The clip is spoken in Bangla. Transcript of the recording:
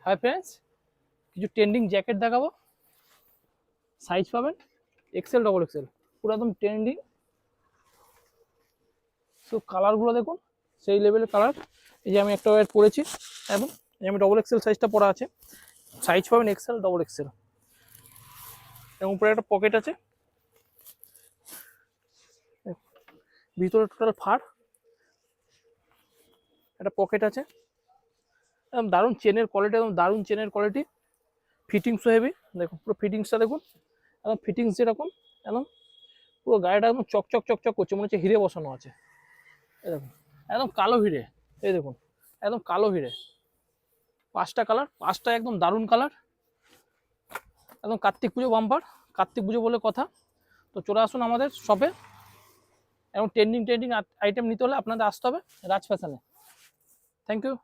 হাই ফ্রেন্ডস, কিছু ট্রেন্ডিং জ্যাকেট দেখাবো। সাইজ পাবেন এক্সেল, ডবল এক্সেল, পুরো একদম ট্রেন্ডিং। সো কালারগুলো দেখুন, সেই লেভেলের কালার। এই যে আমি একটা ওয়ার পরেছি, এবং আমি ডবল এক্সেল সাইজটা পরা আছে। সাইজ পাবেন এক্সেল, ডবল এক্সেল, এবং উপরে একটা পকেট আছে, ভিতরে টোটাল ফার, একটা পকেট আছে। একদম দারুণ চেনের কোয়ালিটি, একদম দারুণ চেনের কোয়ালিটি। ফিটিংসও হেভি, দেখুন পুরো ফিটিংসটা দেখুন, একদম ফিটিংস যেরকম, একদম পুরো গাড়িটা একদম চকচক চকচক করছে, মনে হচ্ছে হিরে বসানো আছে। এই দেখুন, একদম কালো হিরে, এই দেখুন একদম কালো হিরে। 5টা কালার, 5টা একদম দারুণ কালার। একদম কার্তিক পুজো বাম্পার, কার্তিক পুজো বলে কথা। তো চলে আসুন আমাদের শপে, এবং ট্রেন্ডিং আইটেম নিতে হলে আপনাদের আসতে হবে রাজ ফ্যাশনে। Thank you.